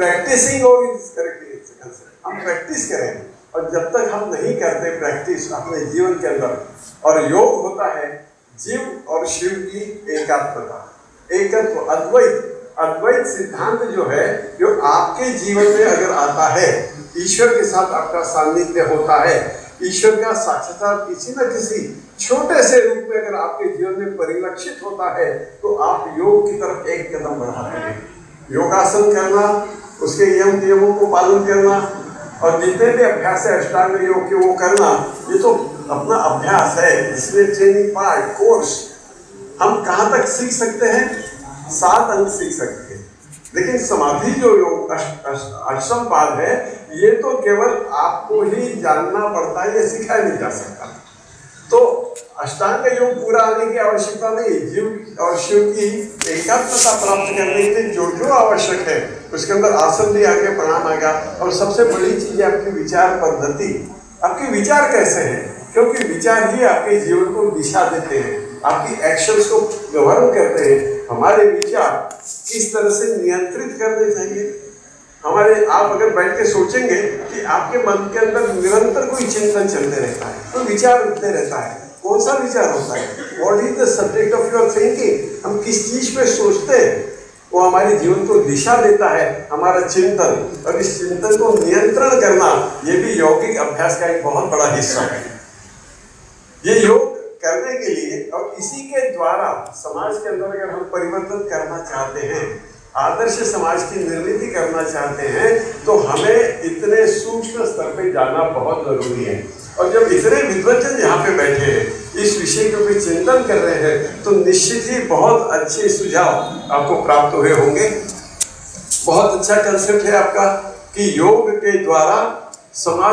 Practising हो इस correctly हम प्रैक्टिस करें, और जब तक हम नहीं करते प्रैक्टिस अपने जीवन के अंदर, और योग होता है जीव और शिव की एकात्मता, एकत्व, अद्वैत सिद्धांत जो है, जो आपके जीवन में अगर आता है, ईश्वर के साथ आपका सान्निध्य होता है, ईश्वर का साक्षात्कार किसी न किसी छोटे से रूप में अगर आपके जीवन में परिलक्षित होता है, तो आप योग की तरफ एक कदम बढ़ाते हैं। योगासन करना, उसके नियमों को पालन करना, और जितने भी अभ्यास है अष्टांग योग के वो करना, ये तो अपना अभ्यास है, इसमें ट्रेनिंग पार्ट कोर्स। हम कहाँ तक सीख सकते हैं? 7 अंक सीख सकते हैं, लेकिन समाधि जो योग अष्टम पाद है, ये तो केवल आपको ही जानना पड़ता है, ये सिखाया नहीं जा सकता। तो अष्टांग योग पूरा आने की आवश्यकता नहीं, जीव और शिव की एकात्मता प्राप्त करने के लिए जो जो आवश्यक है उसके अंदर आसन भी आ गया, प्राणायाम आ गया, और सबसे बड़ी चीज है आपकी विचार पद्धति। आपके विचार कैसे हैं? क्योंकि विचार ही आपके जीवन को दिशा देते हैं, आपकी एक्शंस को गवर्न करते हैं। हमारे विचार किस तरह से नियंत्रित करने चाहिए? हमारे आप अगर बैठ के सोचेंगे कि आपके मन के अंदर निरंतर कोई चिंतन चलते रहता है, कोई विचार उठते रहता है, कौन सा विचार होता है? What is the subject of your thinking? हम किस चीज पे सोचते हैं, वो हमारे जीवन को दिशा देता है, हमारा चिंतन। और इस चिंतन को नियंत्रण करना, ये भी यौगिक अभ्यास का एक बहुत बड़ा हिस्सा है। ये योग करने के लिए, और इसी के द्वारा समाज के अंदर अगर हम परिवर्तन करना चाहते हैं, आदर्श समाज की निर्मित करना चाहते हैं, तो हमें इतने सूक्ष्म स्तर पे जाना बहुत जरूरी है। और जब इतने विद्वजन यहाँ पे बैठे हैं, इस विषय के ऊपर चिंतन कर रहे हैं, तो निश्चित ही बहुत अच्छे सुझाव आपको प्राप्त हुए होंगे। बहुत अच्छा कंसेप्ट है आपका कि योग के द्वारा समाज